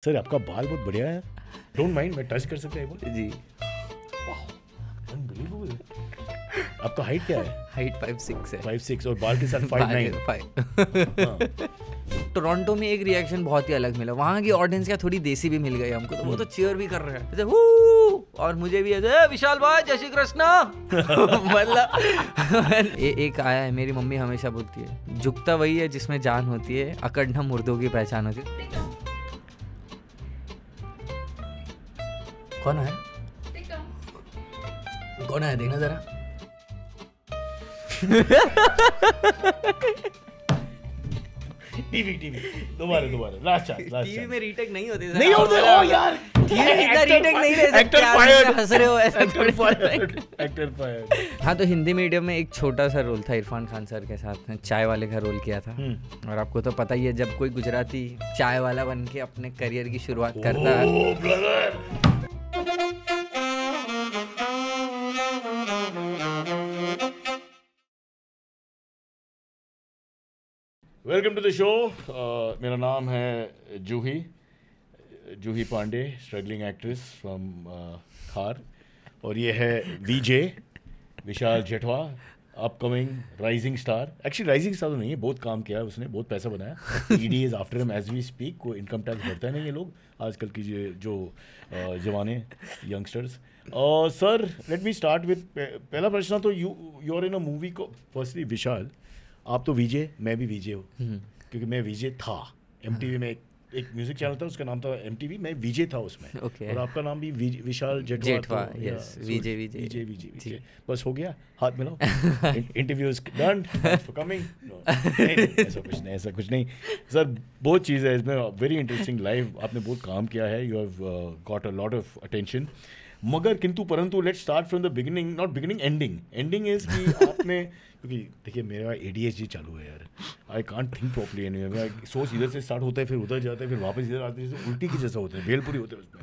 Sir आपका बाल बहुत बढ़िया है। डोंट माइंड, मैं टच कर सकता हूँ जी। अनबिलीवेबल। आपका हाइट क्या है? हाइट 5'6" है। 5'6" और बाल के साथ 5'9". टोरंटो में एक रिएक्शन बहुत ही अलग मिला। वहाँ की ऑडियंस क्या थोड़ी देसी भी मिल गई हमको, तो वो तो चीयर भी कर रहे हैं जैसे हू, और मुझे भी ऐसे विशाल भाई जय श्री कृष्ण। मतलब एक आया है, मेरी मम्मी हमेशा बोलती है झुकता वही है जिसमें जान होती है, अकड़ना मुर्दों की पहचान होती है। कौन है? कौन है देखना जरा। टीवी दोबारा लास्ट टीवी में रीटेक नहीं होते नहीं होते। ओ यार टीवी इतना रीटेक नहीं ले सकते। एक्टर फायर, हंस रहे हो ऐसा थोड़ी। Actor fire. हाँ, तो हिंदी मीडियम में एक छोटा सा रोल था इरफान खान सर के साथ, चाय वाले का रोल किया था। और आपको तो पता ही है, जब कोई गुजराती चाय वाला बन के अपने करियर की शुरुआत करता है। Welcome to the show. मेरा नाम है Juhi Pandey, struggling actress from Khar, और ये है Vijay Vishal Jethwa, upcoming rising star. Actually rising star तो नहीं है, बहुत काम किया है उसने, बहुत पैसा बनाया। ED is after him as we speak. को इनकम टैक्स भरता है नहीं ये लोग आजकल की जो जवाने youngsters. Sir let me start with पहला प्रश्न। तो you are in a movie को, फर्स्टली विशाल आप तो विजय, मैं भी विजय हूँ, क्योंकि मैं विजय था। MTV में एक म्यूजिक चैनल था, उसका नाम था MTV, मैं विजय था उसमें। Okay. और आपका नाम भी विशाल जेठवा। यस, विजय। बस हो गया, हाथ मिलाओ। Interview is done for coming. ऐसा कुछ नहीं सर, बहुत चीज़ है इसमें, वेरी इंटरेस्टिंग लाइफ। आपने बहुत काम किया है, you have got a lot of attention. मगर किंतु परंतु let's start from the beginning, not beginning, ending is कि आपने, क्योंकि देखिए मेरा ADHD चालू है यार, I can't think properly anyway. मैं सोच इधर से स्टार्ट होता है, फिर उधर जाता है, फिर वापस इधर आते हैं, जैसे उल्टी की जैसा होता है, भेलपुरी होता है उसमें।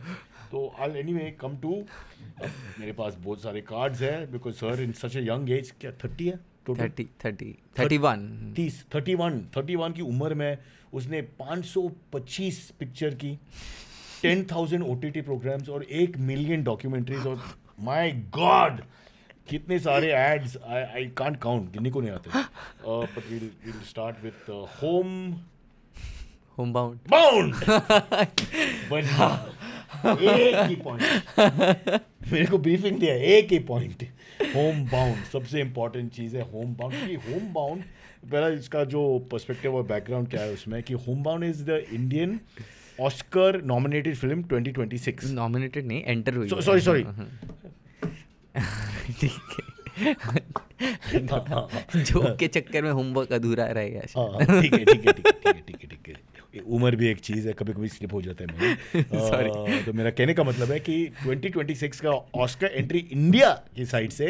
तो आई एनीवे कम टू, मेरे पास बहुत सारे कार्ड्स हैं, because sir in such a young age, क्या 30 है? 31 की उम्र में उसने 525 पिक्चर की, 10,000 OTT प्रोग्राम्स और 1 मिलियन डॉक्यूमेंट्रीज, और माय गॉड कितने सारे एड्स, आई कांट काउंट, गिनने को नहीं आते। But we'll start with Homebound. एक ही पॉइंट मेरे को ब्रीफिंग दिया, एक ही पॉइंट। होम बाउंड सबसे इंपॉर्टेंट चीज़ है। होम बाउंड पहला इसका जो पर्सपेक्टिव और बैकग्राउंड क्या है उसमें, कि home bound is the Indian Oscar nominated film 2026। Nominated नहीं, एंटर हुई। सॉरी ठीक है। जोक के चक्कर में होमवर्क अधूरा रहेगा। ठीक है। उम्र भी एक चीज़ है, कभी कभी स्लिप हो जाता है मेरे। तो मेरा कहने का मतलब है कि 2026 का ऑस्कर एंट्री इंडिया की साइड से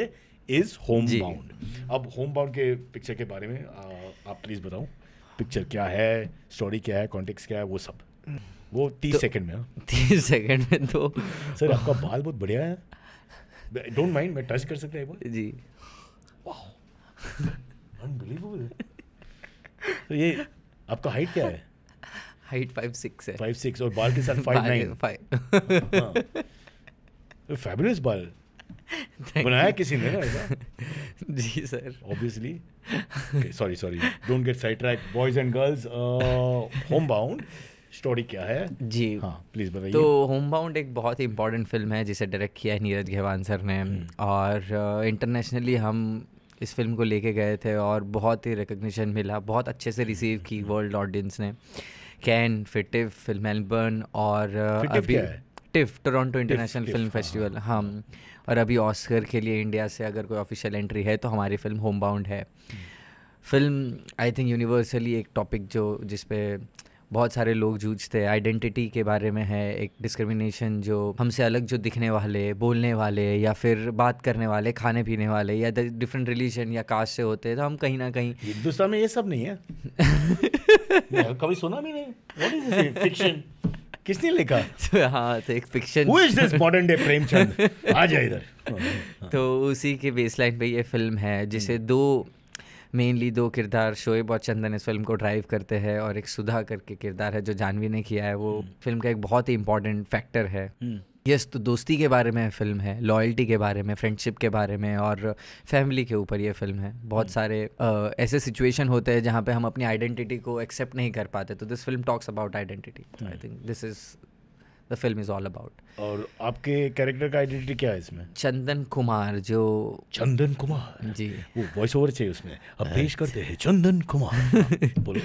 इज होम बाउंड। अब होम बाउंड के पिक्चर के बारे में आप प्लीज़ बताओ, पिक्चर क्या है, स्टोरी क्या है, कॉन्टेक्स्ट क्या है, वो सब। वो 30 सेकंड में। 30 सेकंड में तो सर आपका बाल बहुत बढ़िया है। डोंट माइंड, मैं टच कर सकता हूँ जी। अनबिलीवेबल। तो ये आपका हाइट क्या है? हाइट 5'6" है। 5'6" और बाल के साथ 5'9". फैबुलस बाल बनाया किसी ने ना ऐसा? जी sir, obviously. Sorry don't get side track. Boys and girls, home bound story क्या है जी? हाँ प्लीज बताइए। तो होम बाउंड एक बहुत ही इंपॉर्टेंट फिल्म है जिसे डायरेक्ट किया है नीरज घेवान सर ने, और इंटरनेशनली हम इस फिल्म को लेके गए थे और बहुत ही रिकग्निशन मिला, बहुत अच्छे से रिसीव की वर्ल्ड ऑडियंस ने। कैन, फिर टिफ, मेलबर्न, और अभी tiff Toronto international film festival. हम और अभी ऑस्कर के लिए इंडिया से अगर कोई ऑफिशियल एंट्री है तो हमारी फिल्म होम बाउंड है। फिल्म आई थिंक यूनिवर्सली एक टॉपिक जिस पे बहुत सारे लोग जूझते हैं, आइडेंटिटी के बारे में है, एक डिस्क्रिमिनेशन जो हमसे अलग जो दिखने वाले, बोलने वाले, या फिर बात करने वाले, खाने पीने वाले, या डिफरेंट रिलीजन या कास्ट से होते हैं, तो हम कहीं ना कहीं। हिंदुस्तान में ये सब नहीं है। कभी सुना भी नहीं। What is this fiction? किसने लिखा? हाँ, तो एक fiction. Who is this modern day Premchand? आ जा इधर। तो उसी के बेसलाइन पे ये फिल्म है, जिसे दो मेनली दो किरदार शोएब और चंदन इस फिल्म को ड्राइव करते हैं, और एक सुधा करके किरदार है जो जानवी ने किया है, वो फिल्म का एक बहुत ही इंपॉर्टेंट फैक्टर है। यस, तो दोस्ती के बारे में फिल्म है, लॉयल्टी के बारे में, फ्रेंडशिप के बारे में और फैमिली के ऊपर ये फिल्म है। बहुत सारे ऐसे सिचुएशन होते हैं जहाँ पे हम अपनी आइडेंटिटी को एक्सेप्ट नहीं कर पाते, तो this film talks about identity. I think this is the film is all about. और आपके कैरेक्टर का आइडेंटिटी क्या है इसमें? चंदन कुमार, जो चंदन कुमार जी, वो वॉइस ओवर चाहिए उसमें, अब पेश करते हैं चंदन कुमार। बोलो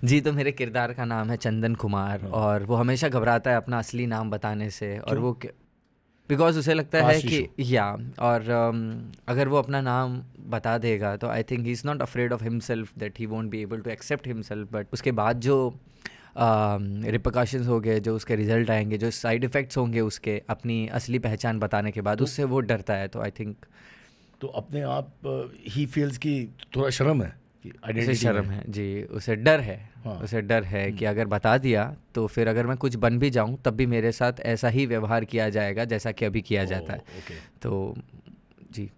जी। तो मेरे किरदार का नाम है चंदन कुमार, और वो हमेशा घबराता है अपना असली नाम बताने से, और वो बिकॉज उसे लगता है कि और अगर वो अपना नाम बता देगा तो I think he is not afraid of himself that he won't be able to accept himself, but उसके बाद जो रिपरकशंस हो गए, जो उसके रिजल्ट आएंगे, जो साइड इफ़ेक्ट्स होंगे उसके अपनी असली पहचान बताने के बाद, उससे वो डरता है। तो आई थिंक तो अपने आप ही फील्स की थोड़ा शर्म है, उसे शर्म है जी, उसे डर है। हाँ। उसे डर है कि अगर बता दिया तो फिर अगर मैं कुछ बन भी जाऊं तब भी मेरे साथ ऐसा ही व्यवहार किया जाएगा जैसा कि अभी किया जाता है। तो जी,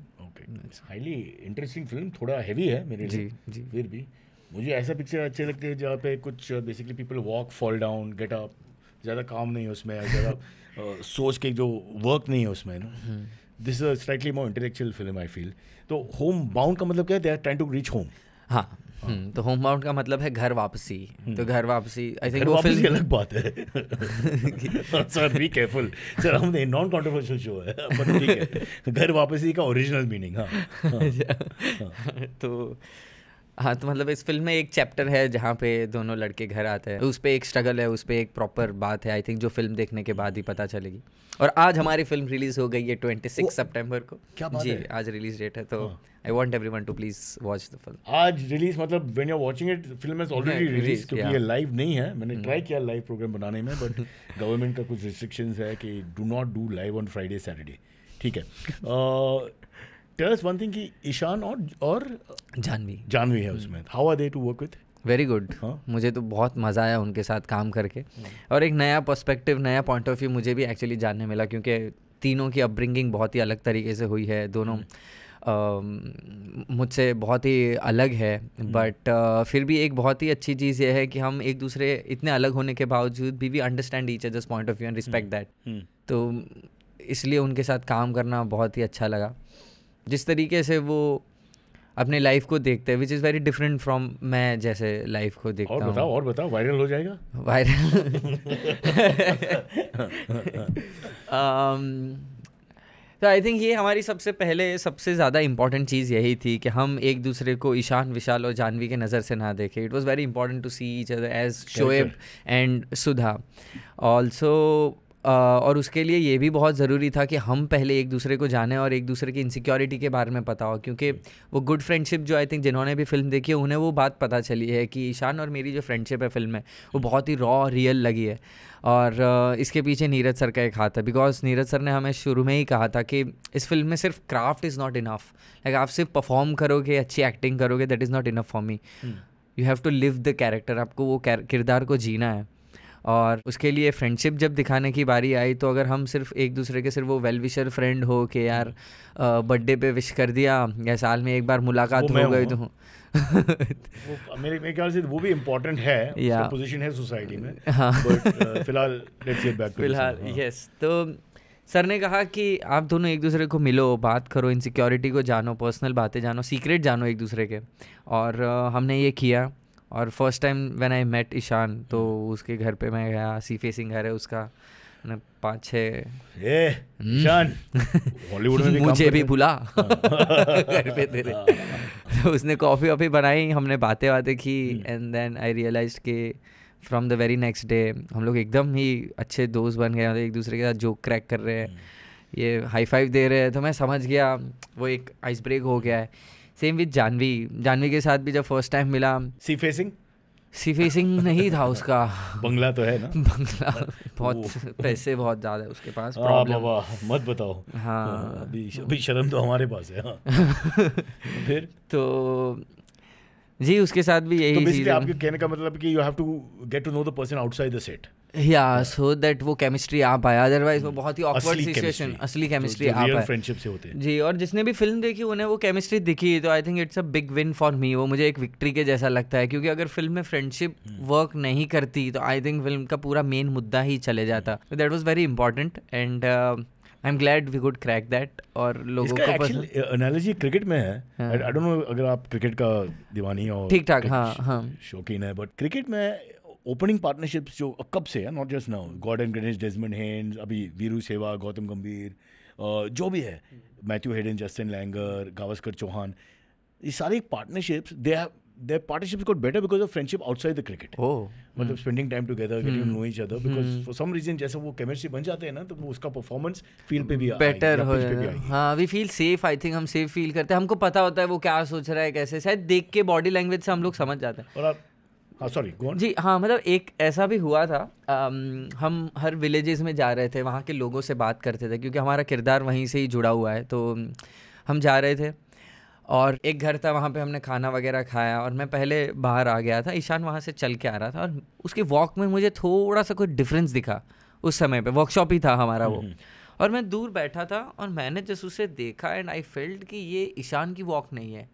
हाईली इंटरेस्टिंग फिल्म, थोड़ा हैवी है मेरे लिए जी। फिर भी मुझे ऐसा पिक्चर अच्छे लगते हैं जहाँ पे कुछ basically people walk, fall down, get up, ज़्यादा काम नहीं है उसमें, ज़्यादा सोच के जो वर्क नहीं है उसमें ना। This is slightly more intellectual film I feel. तो होम बाउंड का मतलब क्या है? They are trying to reach home. हाँ, तो होम बाउंड का मतलब है घर वापसी। तो घर वापसी आई थिंक वो फिल्म अलग बात है। सर बी केयरफुल सर, हम नॉन कंट्रोवर्शियल शो है, पर ठीक है, घर वापसी का ओरिजिनल मीनिंग। तो हाँ, तो मतलब इस फिल्म में एक चैप्टर है जहाँ पे दोनों लड़के घर आते हैं, उस पर एक स्ट्रगल है, उस पर एक प्रॉपर बात है आई थिंक, जो फिल्म देखने के बाद ही पता चलेगी। और आज हमारी फिल्म रिलीज हो गई है 26 सितंबर को। क्या बात जी है? आज रिलीज डेट है, तो I want everyone to please watch the film. आज रिलीज मतलब when you are watching it film is already release, क्योंकि ये लाइव नहीं है। मैंने ट्राई किया लाइव प्रोग्राम बनाने में, बट गवर्नमेंट का कुछ रिस्ट्रिक्शंस है कि do not do live on Friday Saturday. ठीक है, टेल अस वन थिंग कि ईशान और जानवी है उसमें, how are they to work with? Very good. मुझे तो बहुत मज़ा आया उनके साथ काम करके, और एक नया पर्सपेक्टिव, नया पॉइंट ऑफ व्यू मुझे भी एक्चुअली जानने मिला, क्योंकि तीनों की अपब्रिंगिंग बहुत ही अलग तरीके से हुई है। दोनों मुझसे बहुत ही अलग है, बट फिर भी एक बहुत ही अच्छी चीज़ ये है कि हम एक दूसरे इतने अलग होने के बावजूद भी understand each others point of view and respect that. तो इसलिए उनके साथ काम करना बहुत ही अच्छा लगा। जिस तरीके से वो अपने लाइफ को देखते हैं, which is very different from मैं जैसे लाइफ को देखता हूँ। और बताओ वायरल हो जाएगा। तो आई थिंक ये हमारी सबसे ज़्यादा इम्पॉर्टेंट चीज़ यही थी कि हम एक दूसरे को ईशान, विशाल और जानवी के नज़र से ना देखें। It was very important to see each other as Shoaib and Sudha also. और उसके लिए ये भी बहुत ज़रूरी था कि हम पहले एक दूसरे को जानें और एक दूसरे की इनसिक्योरिटी के बारे में पता हो, क्योंकि वो गुड फ्रेंडशिप जो आई थिंक जिन्होंने भी फिल्म देखी है उन्हें वो बात पता चली है कि ईशान और मेरी जो फ्रेंडशिप है फिल्म में वो बहुत ही रॉ, रियल लगी है। और इसके पीछे नीरज सर का एक हाथ है, बिकॉज नीरज सर ने हमें शुरू में ही कहा था कि इस फिल्म में सिर्फ craft is not enough, like आप सिर्फ परफॉर्म करोगे, अच्छी एक्टिंग करोगे, that is not enough for me, you have to live the character, आपको वो किरदार को जीना है। और उसके लिए फ्रेंडशिप जब दिखाने की बारी आई तो अगर हम सिर्फ एक दूसरे के सिर्फ वो वेल विशर फ्रेंड हो कि यार बर्थडे पे विश कर दिया या साल में एक बार मुलाकात हो गई तो मेरे ख्याल से वो भी इम्पोर्टेंट है, उसका पोजीशन है सोसाइटी में। हाँ, फिलहाल लेट्स गेट बैक टू फिलहाल यस। तो सर ने कहा कि आप दोनों एक दूसरे को मिलो, बात करो, इनसिक्योरिटी को जानो, पर्सनल बातें जानो, सीक्रेट जानो एक दूसरे के। और हमने ये किया। और first time when I met Ishaan तो उसके घर पे मैं गया, सी फेसिंग घर है उसका, 5-6 ईशान हॉलीवुड में भी मुझे भी बुला घर पे तेरे। तो उसने कॉफ़ी वॉफ़ी बनाई, हमने बातें की, एंड देन आई रियलाइज्ड कि from the very next day हम लोग एकदम ही अच्छे दोस्त बन गए, एक दूसरे के साथ जोक क्रैक कर रहे हैं, ये हाई फाइव दे रहे हैं। तो मैं समझ गया वो एक आइस ब्रेक हो गया है। सेम विद जानवी के साथ भी जब फर्स्ट टाइम मिला, सी फेसिंग नहीं था उसका, बंगला तो है ना, बंगला बहुत पैसे बहुत ज़्यादा है उसके पास, प्रॉब्लम मत बताओ। हाँ, अभी शर्म तो हमारे पास है। हाँ। फिर तो जी उसके साथ भी यही चीज़ है। आपके कहने का मतलब कि you have to get to know the person outside the set. या सो दैट वो केमिस्ट्री आ पाया, अदरवाइज वो बहुत ही ऑकवर्ड असली सिचुएशन, chemistry, असली केमिस्ट्री जो आ real पाया friendship से होते हैं। जी। और जिसने भी फिल्म देखी उन्हें वो केमिस्ट्री दिखी, तो I think it's a big win for me. वो मुझे एक विक्ट्री के जैसा लगता है, क्योंकि अगर फिल्म में फ्रेंडशिप वर्क नहीं करती तो आई थिंक फिल्म का पूरा मेन मुद्दा ही चले जाता। That was very important and I am glad we could crack that. और लोगों इसका को एक्चुअल एनालॉजी क्रिकेट में है। आई डोंट नो अगर आप क्रिकेट का दीवानी और ठीक ठाक, हाँ शौकीन है, बट क्रिकेट में ओपनिंग पार्टनरशिप्स जो कब से है, not just now, Gordon Greenidge, Desmond Haynes, अभी वीरू सेवा, गौतम गंभीर, जो भी है, Matthew Hayden, Justin Langer, Gavaskar Chauhan, ये सारे partnerships their partnerships got better because of friendship outside the cricket. मतलब spending time together, getting to know each other, because for some reason जैसे वो chemistry बन जाते हैं ना, तो वो उसका performance field पे भी बेटर हो जाता है। हाँ, we feel safe, I think हम safe feel करते हैं, हमको पता होता है वो क्या सोच रहा है, कैसे, शायद देख के बॉडी लैंग्वेज से हम लोग समझ जाते हैं। और आप सॉरी गो ऑन। जी हाँ, मतलब एक ऐसा भी हुआ था, हम हर विलेजेस में जा रहे थे, वहाँ के लोगों से बात करते थे, क्योंकि हमारा किरदार वहीं से ही जुड़ा हुआ है। तो हम जा रहे थे और एक घर था, वहाँ पे हमने खाना वगैरह खाया और मैं पहले बाहर आ गया था, ईशान वहाँ से चल के आ रहा था और उसके वॉक में मुझे थोड़ा सा कोई डिफरेंस दिखा। उस समय पे वर्कशॉप ही था हमारा वो, और मैं दूर बैठा था और मैंने जैसे उसे देखा एंड आई फेल्ट कि ये ईशान की वॉक नहीं है,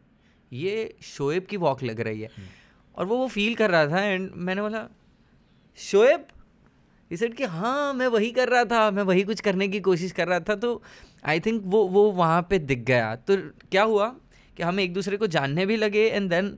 ये शोएब की वॉक लग रही है। और वो फील कर रहा था एंड मैंने बोला शोएब, ही सेड कि हाँ मैं वही कर रहा था, मैं वही कुछ करने की कोशिश कर रहा था। तो आई थिंक वो वहाँ पे दिख गया। तो क्या हुआ कि हम एक दूसरे को जानने भी लगे एंड देन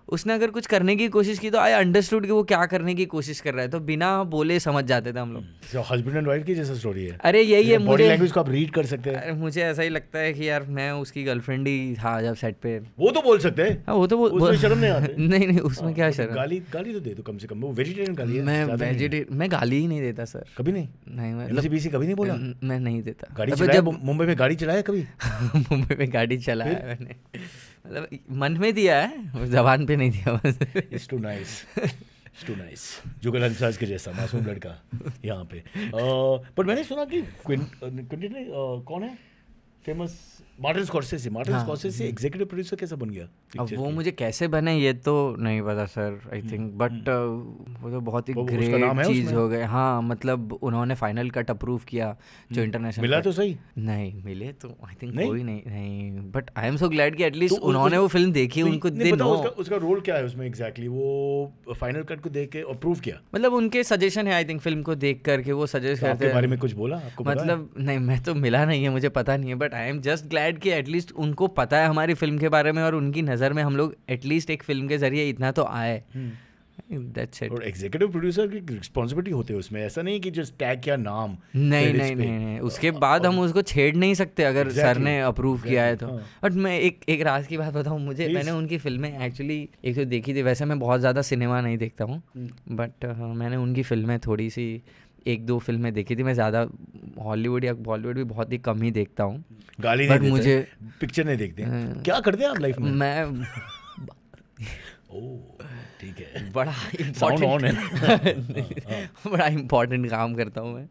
उसने अगर कुछ करने की कोशिश की तो आई अंडरस्टूड कि वो क्या करने की कोशिश कर रहा है, तो बिना बोले समझ जाते थे हम लोग। हस्बैंड एंड वाइफ की जैसा स्टोरी है। अरे यही है, बॉडी लैंग्वेज को आप रीड कर सकते हैं। मुझे ऐसा ही लगता है कि यार मैं उसकी गर्लफ्रेंड ही था जब सेट पे। वो तो बोल सकते हैं। हाँ, वो तो उसमें शर्म नहीं आती। नहीं उसमें क्या शर्म। गाली तो दे दो कम से कम। वो वेजिटेरियन गाली है। मैं वेजिटेरियन, मैं गाली ही नहीं देता सर, कभी नहीं। मतलब बीसी कभी नहीं बोला। मैं नहीं देता। गाड़ी चलाया मुंबई में, गाड़ी चलाया कभी? मुंबई में गाड़ी चलाया मैंने, मतलब मन में दिया है, जबान पे नहीं दिया बस। It's too nice. It's too nice. जुगल हंसराज के जैसा मासूम लड़का यहाँ पे। पर मैंने सुना कि क्विंटन ने कौन है famous, Martin Scorsese executive producer कैसे बन गया? अब वो मुझे कैसे बने ये तो नहीं पता सर, आई थिंक, बट वो तो बहुत ही ग्रेट चीज़ हो गई। हाँ, मतलब उन्होंने फाइनल कट अप्रूव किया जो इंटरनेशनल मिला तो सही नहीं मिले तो आई थिंक कोई नहीं, but I am so glad कि एटलीस्ट उन्होंने वो फिल्म देखी, उनको दे नो उसका रोल क्या है उसमें एग्जैक्टली। वो फाइनल कट को देख के अप्रूव किया, मतलब उनके सजेशन है आई थिंक फिल्म को देख करके वो सजेस्ट करते हैं। बारे में कुछ बोला आपको? मतलब नहीं, मैं तो मिला नहीं है, मुझे पता नहीं है, but I am just glad कि एटलीस्ट उनको पता है हमारी फिल्म के बारे में और उनकी नज़र में हम लोग एटलीस्ट एक फिल्म के जरिए इतना तो आए। That's it. और एग्जीक्यूटिव प्रोड्यूसर की रिस्पॉन्सिबिलिटी होती है उसमें, ऐसा नहीं कि जस्ट टैग क्या नाम। नहीं, उसके बाद हम उसको छेड़ नहीं सकते अगर सर ने अप्रूव किया है तो। बट मैं एक राज की बात बताऊँ, मैंने उनकी फिल्में एक्चुअली एक तो देखी थी, वैसे मैं बहुत ज़्यादा सिनेमा नहीं देखता हूँ, बट मैंने उनकी फिल्में थोड़ी सी 1-2 फिल्में देखी थी। मैं ज़्यादा हॉलीवुड या बॉलीवुड भी बहुत ही कम ही देखता हूँ। गाली नहीं देते, मुझे पिक्चर नहीं देखते। क्या करते हैं आप लाइफ में? मैं ठीक है, बड़ा इम्पोर्टेंट काम करता हूँ मैं।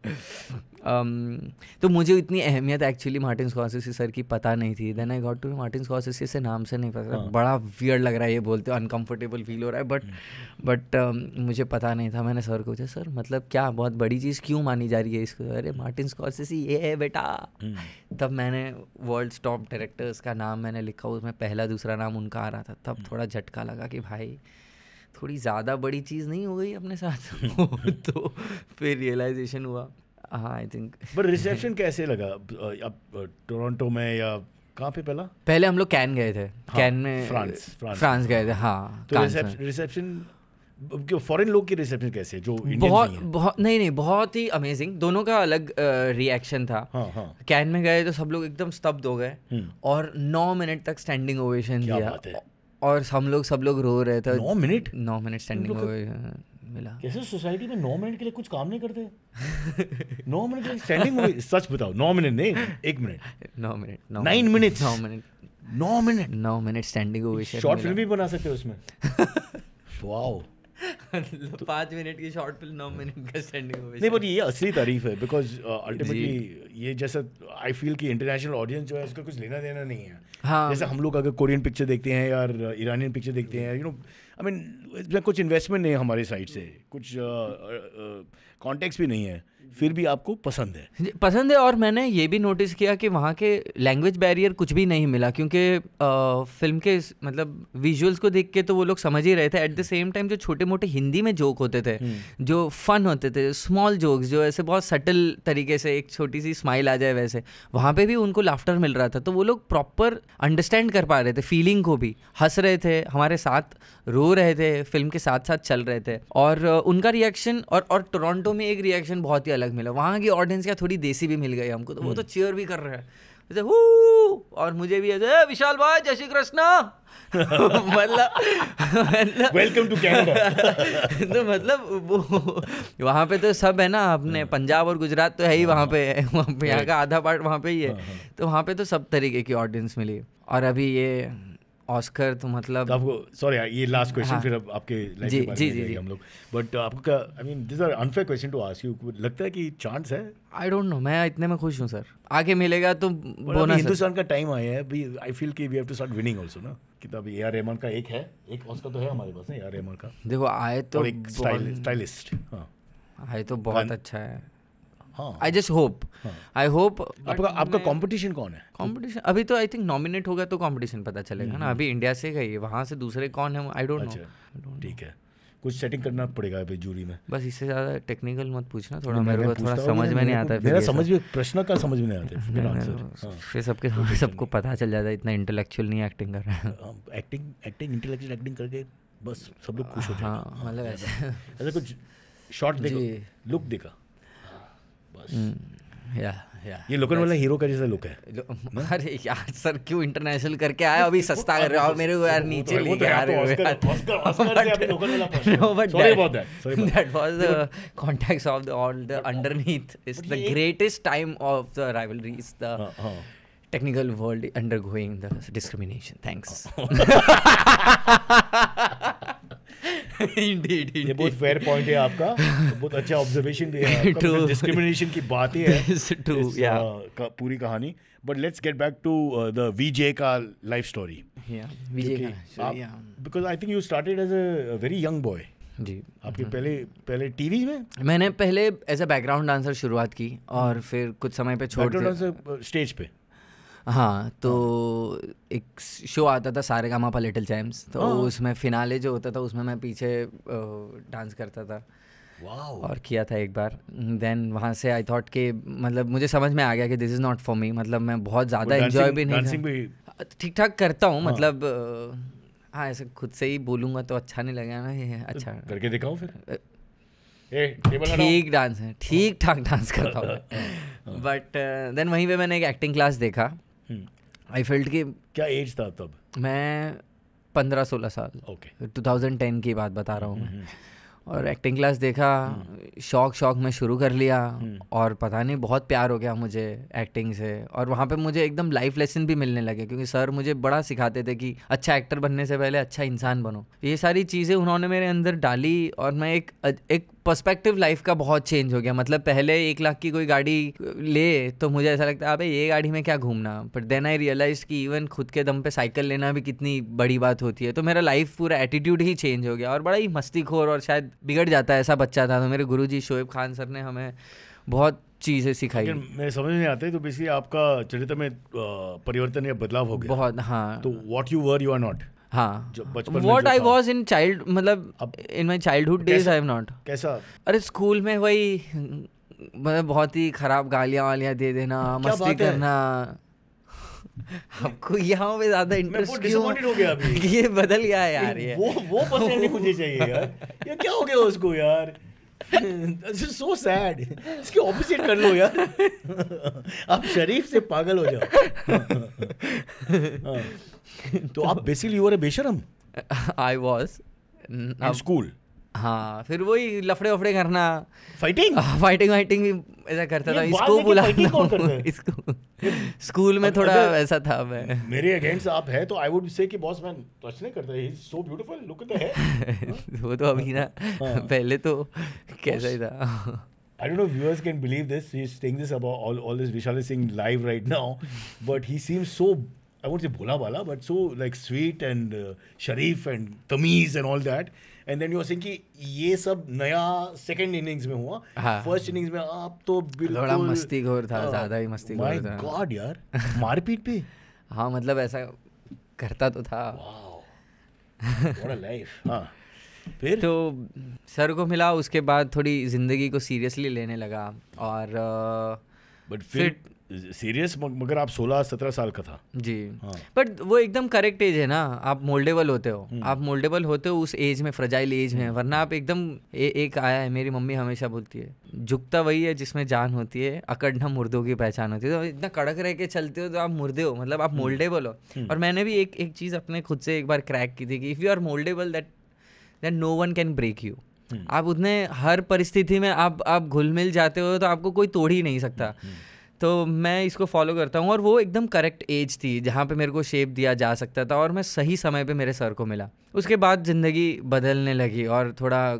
तो मुझे इतनी अहमियत एक्चुअली मार्टिन स्कॉर्सेसे सर की पता नहीं थी। Then I got to Martin Scorsese से नाम से नहीं पता। बड़ा वियर्ड लग रहा है ये बोलते, अनकंफर्टेबल फील हो रहा है, बट मुझे पता नहीं था। मैंने सर को पूछा, सर मतलब क्या बहुत बड़ी चीज़ क्यों मानी जा रही है इसको? अरे मार्टिन स्कॉर्सेसे ये है बेटा। तब मैंने वर्ल्ड टॉप डायरेक्टर्स का नाम मैंने लिखा, उसमें पहला दूसरा नाम उनका आ रहा था। तब थोड़ा झटका लगा कि भाई थोड़ी ज़्यादा बड़ी चीज़ नहीं हो गई अपने साथ। तो फिर रियलाइजेशन हुआ। हाँ, आई थिंक। पर रिसेप्शन कैसे लगा अब टोरंटो में या कहाँ पे? पहले हम लोग कैन गए थे। हाँ, कैन में फ्रांस गए थे। हाँ, तो रिसेप्शन फॉरेन लोग की रिसेप्शन कैसे, जो बहुत नहीं बहुत ही अमेजिंग। दोनों का अलग रिएक्शन था। हाँ. कैन में गए तो सब लोग एकदम स्तब्ध हो गए और 9 मिनट तक स्टैंडिंग ओवेशन दिया और सब लोग रो रहे थे। 9 मिनट स्टैंडिंग ओवेशन मिला। कैसे सोसाइटी में 9 मिनट के लिए कुछ काम नहीं करते? 9 मिनट के लिए स्टैंडिंग ओवेशन? सच बताओ, 9 मिनट नहीं, 1 minute 9 minute 9 minute standing ovation. Short film भी बना सकते हो उसमें। वाओ, 5 मिनट की शॉर्ट फिल्म 9 मिनट का स्टैंडिंग ओवेशन। नहीं, बट ये असली तारीफ है, बिकॉज अल्टीमेटली ये जैसा आई फील कि इंटरनेशनल ऑडियंस जो है उसका कुछ लेना देना नहीं है। हाँ, जैसे हम लोग अगर कोरियन पिक्चर देखते हैं या ईरानियन पिक्चर देखते हैं, यू नो, आई मीन इसमें कुछ इन्वेस्टमेंट नहीं है हमारी साइड से, कुछ कॉन्टेक्स्ट भी नहीं है, फिर भी आपको पसंद है। और मैंने ये भी नोटिस किया कि वहाँ के लैंग्वेज बैरियर कुछ भी नहीं मिला, क्योंकि फिल्म के मतलब विजुअल्स को देख के तो वो लोग समझ ही रहे थे। एट द सेम टाइम जो छोटे मोटे हिंदी में जोक होते थे, जो फन होते थे, स्मॉल जोक्स जो ऐसे बहुत सटल तरीके से एक छोटी सी स्माइल आ जाए, वैसे वहाँ पे भी उनको लाफ्टर मिल रहा था। तो वो लोग प्रॉपर अंडरस्टैंड कर पा रहे थे फीलिंग को भी, हंस रहे थे, हमारे साथ रो रहे थे, फिल्म के साथ साथ चल रहे थे। और उनका रिएक्शन और टोरंटो में एक रिएक्शन बहुत ही अलग मिला। वहाँ की ऑडियंस क्या थोड़ी देसी भी मिल गई हमको, तो वो तो चीयर भी कर रहे हैं जैसे हू, और मुझे भी ऐसे विशाल भाई जय श्री कृष्णा मतलब वेलकम टू कनाडा। तो मतलब वो वहाँ पे तो सब है ना, अपने पंजाब और गुजरात तो है ही वहाँ पे, यहाँ का आधा पार्ट वहाँ पे ही है। तो वहाँ पे तो सब तरीके की ऑडियंस मिली। और अभी ये ऑस्कर तो मतलब आपको, सॉरी ये लास्ट क्वेश्चन, फिर अब आपके लाइफ के बारे में जाएंगे हम लोग, बट आपको क्या, I mean this are unfair question to ask you, लगता है कि चांस है? आई डोंट नो, मैं इतने में खुश हूँ सर, आगे मिलेगा तो बोनस। हिंदुस्तान का टाइम आया है अभी, आई फील कि we have to start winning also ना, कि तब ए आर रहमान का एक ऑस्कर तो है हमारे पास ना, ए आर रहमान का। देखो आए तो एक स्टाइलिस्ट, हाँ आए तो बहुत अच्छा है। हाँ, I just hope, I hope. आपका कंपटीशन कौन है? कंपटीशन अभी तो आई थिंक नॉमिनेट होगा तो कंपटीशन पता चलेगा ना। अभी इंडिया से गई है, वहाँ से दूसरे कौन है आई डोंट नो। ठीक है, कुछ सेटिंग करना पड़ेगा अभी जूरी में। बस इससे ज़्यादा टेक्निकल मत पूछना, थोड़ा मेरे को थोड़ा समझ में नहीं आता। मेरा समझ में, प्रश्न का समझ में नहीं आता, फिर सबको पता चल जाता है इतना इंटेलेक्चुअल नहीं एक्टिंग कर रहा है। एक्टिंग इंटेलेक्चुअल एक्टिंग करके बस सब लोग खुश हो जाते हैं। हाँ मतलब ऐसे कुछ शॉर्ट देखो, लुक देखा बस, या ये लोकल वाला हीरो का जैसा लुक है। अरे यार सर क्यों इंटरनेशनल करके आया, अभी सस्ता कर रहे हो मेरे को यार, नीचे लेके आ रहे हो यार। That was the context of all the underneath is the greatest time of the rivalry is the technical world undergoing the discrimination. Thanks. Indeed. ये बहुत फेयर पॉइंट है आपका, बहुत अच्छा ऑब्जर्वेशन भी है आपका। डिस्क्रिमिनेशन की बात ही है पूरी कहानी। But let's get back to the VJ का life story. Because I think you started as a very young boy. जी, आपके पहले टीवी में? मैंने पहले एज अ बैकग्राउंड डांसर शुरुआत की और फिर कुछ समय पे छोड़ दिया। स्टेज पे? हाँ, तो एक शो आता था सारेगामापा लिटिल चैम्प्स, तो उसमें फिनाले जो होता था उसमें मैं पीछे डांस करता था। और किया था एक बार। देन वहाँ से आई थॉट कि मतलब मुझे समझ में आ गया कि this is not for me. मतलब मैं बहुत ज़्यादा एंजॉय भी नहीं, ठीक ठाक करता हूँ, मतलब हाँ ऐसे खुद से ही बोलूँगा तो अच्छा नहीं लगेगा ना, ये अच्छा करके दिखाओ फिर। ठीक डांस है, ठीक ठाक डांस करता हूँ। बट देन वहीं पे मैंने एक एक्टिंग क्लास देखा। आई फेल्ट कि क्या एज था तब? मैं 15-16 साल, 2010 की बात बता रहा हूँ मैं। और एक्टिंग क्लास देखा, शौक में शुरू कर लिया और पता नहीं बहुत प्यार हो गया मुझे एक्टिंग से। और वहाँ पे मुझे एकदम लाइफ लेसन भी मिलने लगे, क्योंकि सर मुझे बड़ा सिखाते थे कि अच्छा एक्टर बनने से पहले अच्छा इंसान बनो। ये सारी चीज़ें उन्होंने मेरे अंदर डाली और मैं एक पर्सपेक्टिव लाइफ का बहुत चेंज हो गया। मतलब पहले 1 लाख की कोई गाड़ी ले तो मुझे ऐसा लगता है अबे ये गाड़ी में क्या घूमना, बट देन आई रियलाइज कि इवन खुद के दम पे साइकिल लेना भी कितनी बड़ी बात होती है। तो मेरा लाइफ पूरा एटीट्यूड ही चेंज हो गया और बड़ा ही मस्तीखोर और शायद बिगड़ जाता है ऐसा बच्चा था। तो मेरे गुरुजी शोएब खान सर ने हमें बहुत चीज़ें सिखाई। मेरे समझ में नहीं आते, तो बेसिकली आपका चरित्र में परिवर्तन या बदलाव हो गया बहुत। हाँ, तो what you were you are not. हाँ, what I was in child, मतलब in my childhood days I am not. कैसा? अरे स्कूल में वही मतलब बहुत ही खराब गालियाँ वालियाँ दे देना, मस्ती करना। आपको यहाँ पे ज्यादा इंटरेस्ट क्यों हो गया अभी? ये बदल गया है यार, ये वो पसंद नहीं मुझे चाहिए यार। ये क्या हो गया उसको यार? so sad. इसके ऑपोजिट कर लो यार। आप शरीफ से पागल हो जाओ। तो आप बेसिकली यू आर अ बेशरम। I was in school. हाँ, फिर वही लफड़े वफड़े करना, फाइटिंग फाइटिंग भी ऐसा करता था, इसको बुला इसको स्कूल में थोड़ा वैसा था मैं। मेरे अगेंस्ट आप है तो आई वुड से कि बॉस मैन टच नहीं करता, he is so beautiful, look at the hair. वो तो अभी ना, पहले तो कैसा ही था। I don't know if viewers can believe this. He's saying this about all this. Vishal is saying live right now, but he seems so, I won't say bhola bala, but so like sweet and sharif and tamiz and all that. And then you were saying कि ये सब नया second innings में हुआ, first innings में आप तो बिल्कुल थोड़ा मस्तीखोर था, ज़्यादा ही मस्तीखोर था। My God यार, मारपीट पे। हाँ मतलब ऐसा करता तो था। Wow, what a life। हाँ फिर तो सर को मिला, उसके बाद थोड़ी ज़िंदगी को सीरियसली लेने लगा। और बट फिर सीरियस, मगर आप 16-17 साल का था जी। बट वो एकदम करेक्ट एज है ना, आप मोल्डेबल होते हो, आप मोल्डेबल होते हो उस एज में, फ्रजाइल एज में, वरना आप एकदम एक आया है, मेरी मम्मी हमेशा बोलती है, झुकता वही है जिसमें जान होती है, अकड़ना मुर्दों की पहचान होती है। तो इतना कड़क रह के चलते हो तो आप मुर्दे हो, मतलब आप मोल्डेबल हो। और मैंने भी एक चीज़ अपने खुद से एक बार क्रैक की थी कि if you are mouldable that no one can break you. आप उतने हर परिस्थिति में आप घुल मिल जाते हो तो आपको कोई तोड़ ही नहीं सकता। तो मैं इसको फॉलो करता हूँ, और वो एकदम करेक्ट एज थी जहाँ पे मेरे को शेप दिया जा सकता था, और मैं सही समय पे मेरे सर को मिला। उसके बाद ज़िंदगी बदलने लगी और थोड़ा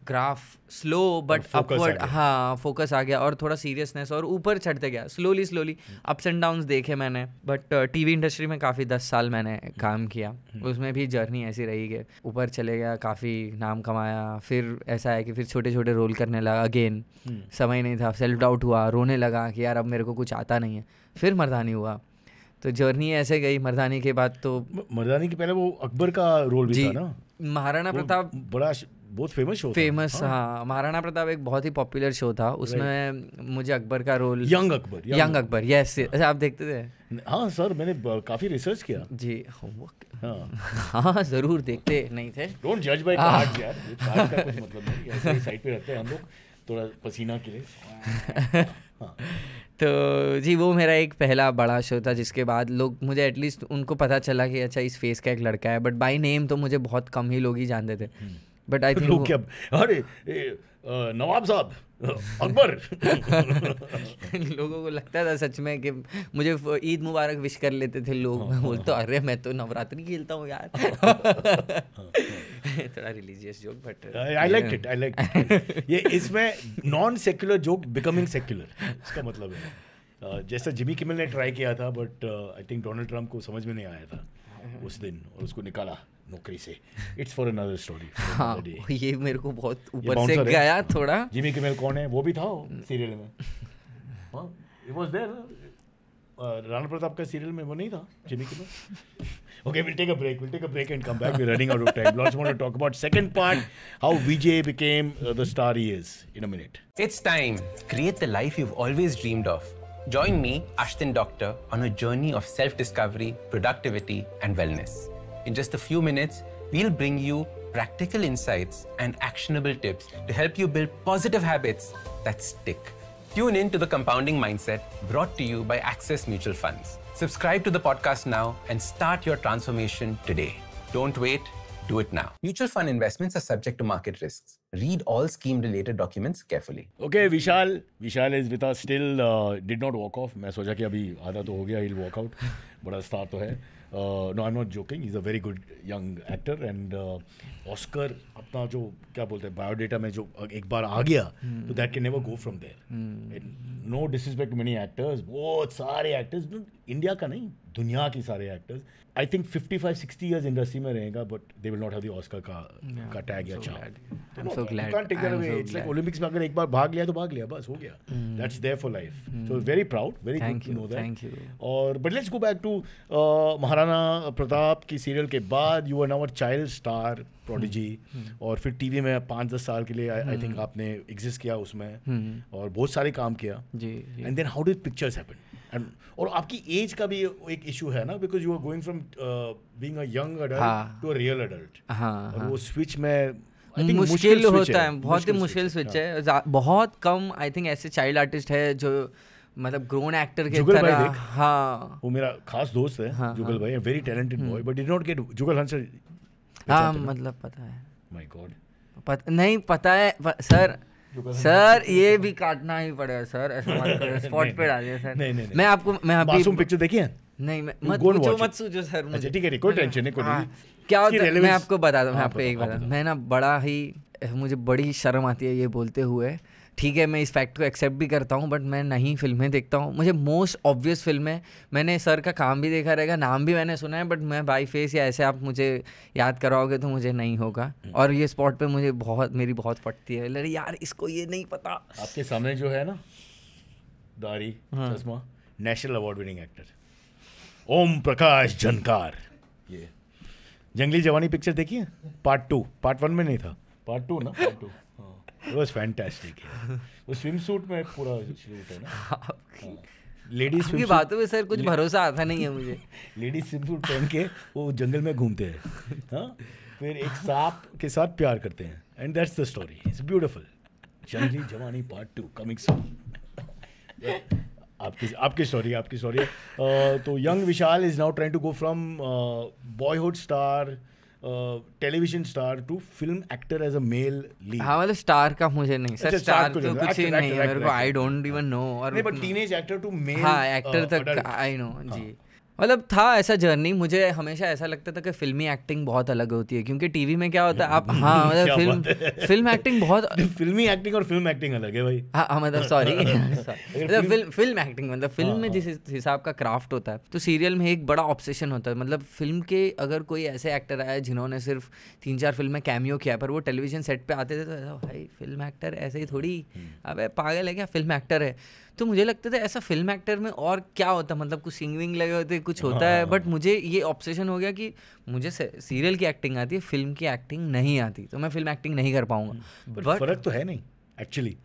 ग्राफ स्लो बट अपवर्ड, हाँ फोकस आ गया, और थोड़ा सीरियसनेस और ऊपर चढ़ते गया स्लोली। अप्स एंड डाउन्स देखे मैंने, बट टीवी इंडस्ट्री में काफ़ी 10 साल मैंने काम किया, उसमें भी जर्नी ऐसी रही कि ऊपर चले गया, काफ़ी नाम कमाया। फिर ऐसा है कि फिर छोटे छोटे रोल करने लगा, अगेन समय नहीं था, सेल्फ डाउट हुआ, रोने लगा कि यार अब मेरे को कुछ आता नहीं है। फिर मर्दानी हुआ, तो जर्नी ऐसे गई। मर्दानी के बाद तो मर्दानी के पहले वो अकबर का रोल भी था ना, महाराणा प्रताप, बड़ा बहुत फेमस शो, फेमस हाँ महाराणा प्रताप एक बहुत ही पॉपुलर शो था, उसमें मुझे अकबर का रोल, यंग अकबर यस। अच्छा आप देखते थे? हाँ सर, मैंने काफी रिसर्च किया जी। हाँ जरूर देखते नहीं थे। डोंट जज बाय कार्ड्स यार, कार्ड का कुछ मतलब नहीं, ऐसे ही साइड पे रहते हैं हम लोग थोड़ा पसीना के लिए। तो जी वो मेरा एक पहला बड़ा शो था, जिसके बाद लोग मुझे एटलीस्ट उनको पता चला कि अच्छा इस फेस का एक लड़का है, बट बाय नेम तो मुझे बहुत कम ही लोग ही जानते थे। बट आई थिंक क्या, अरे नवाब साहब अकबर लोगों को लगता था सच में कि मुझे ईद मुबारक विश कर लेते थे लोग। मैं बोलता अरे मैं तो नवरात्रि खेलता हूँ यार। थोड़ा religious joke, but I like it. ये इसमें non secular joke becoming secular, इसका मतलब है जैसा जिमी किमेल ने ट्राई किया था, but I think Donald Trump को समझ में नहीं आया था उस दिन, और उसको निकाला नौकरी से। It's for another story. हाँ ये मेरे को बहुत ऊपर से गया थोड़ा। जिमी किमेल कौन है? वो भी था सीरियल में, हाँ it was there. Rana Pratap का सीरियल में वो नहीं था Jimmy Kimmel? Okay, we'll take a break and come back. We're running out of time. Lots more to talk about. Second part, how Vijay became the star he is, in a minute. It's time. Create the life you've always dreamed of. Join me, Ashton Doctor, on a journey of self-discovery, productivity, and wellness. In just a few minutes, we'll bring you practical insights and actionable tips to help you build positive habits that stick. Tune in to The Compounding Mindset, brought to you by Access Mutual Funds. Subscribe to the podcast now and start your transformation today. Don't wait, do it now. Mutual fund investments are subject to market risks. Read all scheme-related documents carefully. Okay, Vishal is with us still. Did not walk off. मैं सोचा कि अभी आधा तो हो गया, he'll walk out. बड़ा star तो है. No, I'm not joking. He's a very good young actor, and Oscar अपना जो क्या बोलते हैं बायोडेटा में जो एक बार आ गया, तो that can never go from there. No disrespect to many actors, बहुत सारे actors, इंडिया का नहीं, दुनिया की सारे actors. I think 55-60 years industry में रहेगा, but they will not have the Oscar का टैग या chart. I'm so glad. You can't take that away. It's like Olympics में अगर एक बार भाग लिया तो भाग लिया, बस हो गया. That's there for life. So very proud, very good to know that. Thank you. और but let's go back to Maharana Pratap की सीरियल के बाद you are now a child star prodigy, और फिर टीवी में 5-10 साल के लिए I think आपने एग्जिस्ट किया उसमें, और बहुत सारे काम किया. जी. And then how did pictures happen? और आपकी एज का भी एक इशू है ना, because you are going from being a young adult to a real adult. और वो स्विच में मुश्किल होता है, बहुत ही मुश्किल स्विच है. बहुत कम आई थिंक ऐसे चाइल्ड आर्टिस्ट है जो मतलब ग्रोन एक्टर के तरह. हाँ वो मेरा खास दोस्त है जुगल भाई, very talented boy, but did not get Jugal Hansal. हाँ मतलब पता है. माय गॉड, नहीं पता है सर ये भी काटना ही पड़ेगा सर, ऐसा मत करो, स्पॉट पे डालिए सर। नहीं। मैं अभी मासूम पिक्चर देखी है? नहीं मत सोचो सर मुझे। ठीक है, कोई टेंशन नहीं, क्या होता है मैं आपको बताता हूँ, मैं आपको एक बात, मैं ना बड़ा ही, मुझे बड़ी शर्म आती है ये बोलते हुए, ठीक है मैं इस फैक्ट को एक्सेप्ट भी करता हूँ, बट मैं नहीं फिल्में देखता हूँ। मुझे मोस्ट ऑब्वियस फिल्में, मैंने सर का काम भी देखा रहेगा, नाम भी मैंने सुना है, बट मैं बाई फेस या ऐसे आप मुझे याद कराओगे तो मुझे नहीं होगा। और ये स्पॉट पे मुझे मेरी बहुत फटती है, अरे यार इसको ये नहीं पता। आपके सामने जो है ना, दाढ़ी चश्मा, national award winning actor Om Prakash झनकार। ये जंगली जवानी पिक्चर देखी है? पार्ट 2, पार्ट 1 में नहीं था, पार्ट 2 ना, पार्ट 2। It was fantastic है। वो स्विम सूट में पूरा शूट है ना, लेडीज की बातों में सर कुछ भरोसा आता नहीं है मुझे। लेडीज स्विम सूट पहन के वो जंगल में घूमते हैं, हाँ, फिर एक सांप के साथ प्यार करते हैं, and that's the story, it's beautiful. Jungli Jawani part 2 coming soon. आपकी स्टोरी तो young Vishal is now trying to go from boyhood star, television star to film actor as a male lead. हाँ मतलब स्टार का मुझे नहीं सर, स्टार तो कुछ ही नहीं है मेरे को, आई डोंट इवन नो। और नहीं, but teenage actor to male, हाँ एक्टर तक आई नो जी, मतलब था ऐसा जर्नी। मुझे हमेशा ऐसा लगता था कि फिल्मी एक्टिंग बहुत अलग होती है, क्योंकि टीवी में क्या होता है आप, हाँ मतलब फिल्म एक्टिंग बहुत, फिल्मी एक्टिंग और फिल्म एक्टिंग अलग है भाई। हाँ मतलब सॉरी मतलब फिल्म एक्टिंग मतलब फिल्म में जिस हिसाब का क्राफ्ट होता है, तो सीरियल में एक बड़ा ऑब्सेशन होता है। मतलब फिल्म के अगर कोई ऐसे एक्टर आया जिन्होंने सिर्फ 3-4 फिल्म में कैमियो किया, पर वो टेलीविजन सेट पे आते थे तो ऐसा भाई फिल्म एक्टर ऐसे ही थोड़ी, अबे पागल है क्या, फिल्म एक्टर है। तो मुझे लगता था ऐसा फिल्म एक्टर में और क्या होता, मतलब कुछ सिंगिंग लगे होते, कुछ होता है, बट मुझे ये ऑब्सेशन हो गया कि मुझे सीरियल की एक्टिंग आती है, फिल्म की एक्टिंग नहीं आती, तो मैं फिल्म एक्टिंग नहीं कर पाऊंगा। बट फर्क तो है नहीं एक्चुअली।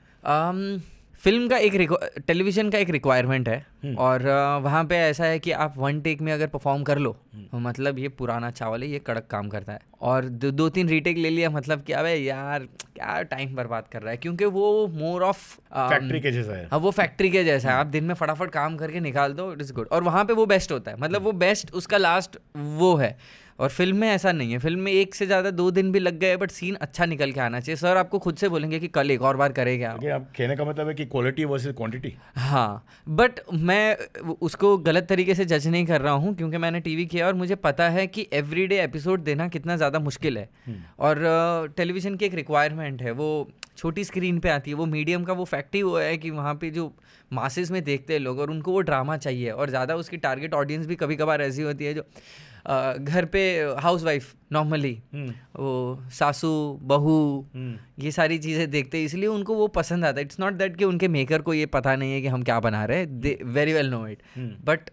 फिल्म का टेलीविजन का एक रिक्वायरमेंट है, और वहाँ पे ऐसा है कि आप 1 टेक में अगर परफॉर्म कर लो, मतलब ये पुराना चावल है, ये कड़क काम करता है। और 2-3 रीटेक ले लिया, मतलब क्या है यार, क्या टाइम बर्बाद कर रहा है, क्योंकि वो मोर ऑफ फैक्ट्री के जैसा है। हाँ वो फैक्ट्री के जैसा है, आप दिन में फटाफट काम करके निकाल दो, इट इज़ गुड। और वहाँ पे वो बेस्ट होता है, मतलब वो बेस्ट उसका लास्ट वो है। और फिल्म में ऐसा नहीं है, फिल्म में 1 से ज़्यादा 2 दिन भी लग गए, बट सीन अच्छा निकल के आना चाहिए। सर आपको खुद से बोलेंगे कि कल एक और बार करेगा। आप कहने का मतलब है कि क्वालिटी वर्सेस क्वांटिटी। हाँ, बट मैं उसको गलत तरीके से जज नहीं कर रहा हूँ, क्योंकि मैंने टीवी किया और मुझे पता है कि एवरीडे एपिसोड देना कितना ज़्यादा मुश्किल है। और टेलीविज़न की एक रिक्वायरमेंट है, वो छोटी स्क्रीन पे आती है, वो मीडियम का वो फैक्ट ही वो है कि वहाँ पे जो मासेस में देखते हैं लोग, और उनको वो ड्रामा चाहिए। और ज़्यादा उसकी टारगेट ऑडियंस भी कभी कभार ऐसी होती है जो घर पे हाउसवाइफ नॉर्मली, वो सासू बहू ये सारी चीज़ें देखते हैं, इसलिए उनको वो पसंद आता है। इट्स नॉट दैट कि उनके मेकर को ये पता नहीं है कि हम क्या बना रहे हैं, they very well know it, but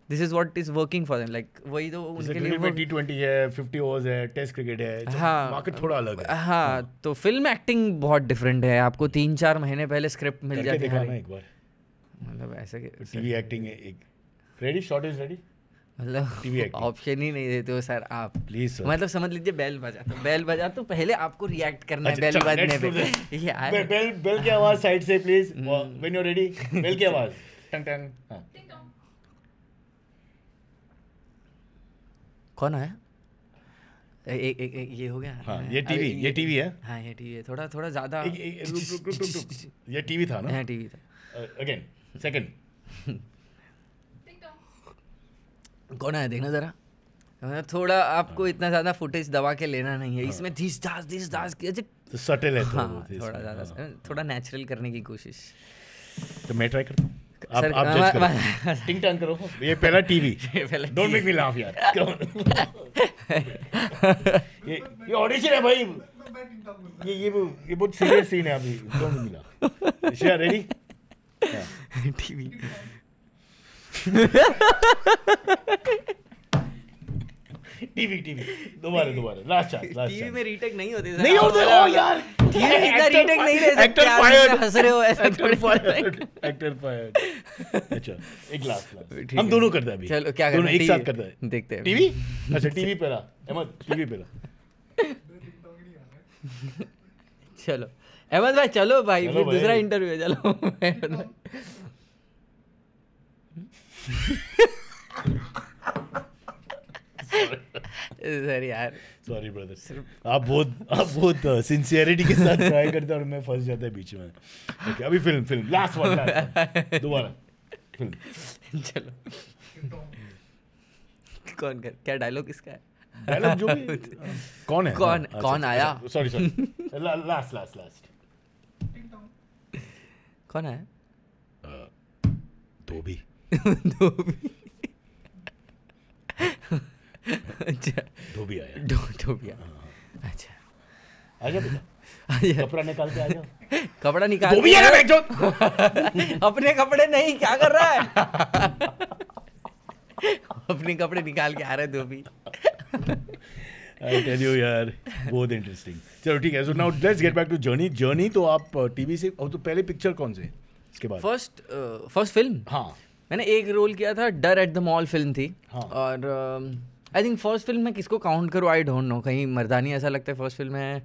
this is what is working for them. Like वही तो उनके लिए T20 है, 50 ओवर्स है, टेस्ट क्रिकेट है, हाँ मार्केट थोड़ा अलग है। हाँ, तो फिल्म एक्टिंग बहुत डिफरेंट है, आपको 3-4 महीने पहले स्क्रिप्ट मिल जाती है, एक बार मतलब ऐसे टीवी एक्टिंग है। एक रेडी, शॉट इज रेडी, मतलब ऑप्शन ही नहीं देते हो सर आप, प्लीज। मतलब समझ लीजिए बेल बजा तो पहले आपको रिएक्ट करना है बेल बजने पे। यार बेल की आवाज साइड से please, when you ready, bell की आवाज टंग टंग। हां, कौन है? एक ये हो गया। हाँ, ये टीवी है। हाँ ये टीवी है, थोड़ा ज्यादा। ये टीवी था ना? हाँ टीवी था। Again second. कौन है देखना जरा, थोड़ा आपको इतना ज्यादा फुटेज दबा के लेना नहीं है, इसमें धीस दास की तो सटल है, हाँ थोड़ा ज्यादा, थोड़ा नेचुरल करने की कोशिश। तो मैं ट्राई करता हूँ, आप जज करो, टिंग टंग करो। ये पहला TV, don't make me laugh यार। ये ऑडिशन है भाई, ये बहुत सीरियस सीन है अभी, don't make me laugh. Share ready, TV TV दोबारा लास्ट टीवी में रीटेक नहीं होते नहीं होते। ओ यार टीवी में इतना रीटेक नहीं ले सकते, एक्टर फायर्ड, हंस रहे हो ऐसा, एक्टर फायर्ड। अच्छा एक लास्ट हम दोनों करते हैं अभी, चलो क्या दोनों एक साथ करते हैं, देखते हैं टीवी। अच्छा टीवी पे रहा अहमद, टीवी पे रहा। चलो अहमद भाई, चलो भाई फिर दूसरा इंटरव्यू है, चलो। सर यार सॉरी ब्रदर, आप बहुत सिंसियरिटी के साथ ट्राई करते हैं और मैं फंस जाता है बीच में। ओके अभी फिल्म लास्ट वन दोबारा फिल्म। चलो कौन कर क्या डायलॉग किसका है? डायलॉग जो भी कौन है, कौन आया? सॉरी लास्ट कौन है? धोबी। अच्छा धोबी आया। धोबी अच्छा आजा बेटा, कपड़ा निकाल के आ जाओ। कपड़ा निकाल धोबी है ना बैठो। अपने कपड़े नहीं, क्या कर रहा है? अपने कपड़े निकाल के आ रहा है धोबी। I tell you यार, बहुत इंटरेस्टिंग। चलो ठीक है, so now let's get back to journey. तो आप टीवी से, और तो पहले पिक्चर कौन से इसके बाद? फर्स्ट फिल्म, हाँ मैंने एक रोल किया था, डर एट द मॉल फिल्म थी। हाँ। और आई थिंक फर्स्ट फिल्म में किसको काउंट करूँ, आई डोंट नो, कहीं मर्दानी ऐसा लगता है फर्स्ट फिल्म में।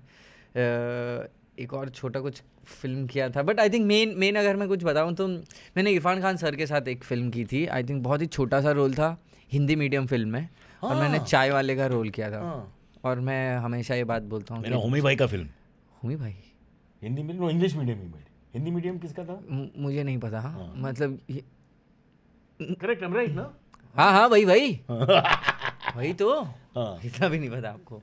एक और छोटा कुछ फिल्म किया था, बट आई थिंक मेन अगर मैं कुछ बताऊँ तो मैंने इरफान खान सर के साथ एक फिल्म की थी। आई थिंक बहुत ही छोटा सा रोल था, हिंदी मीडियम फिल्म में। और मैंने चाय वाले का रोल किया था। और मैं हमेशा ये बात बोलता हूँ, मेरा होमी भाई का फिल्म। होमी भाई हिंदी मीडियम, इंग्लिश मीडियम ही? हिंदी मीडियम किसका था? मुझे नहीं पता। हाँ मतलब करेक्ट, आई एम राइट ना? हाँ वही तो। इतना भी नहीं पता आपको?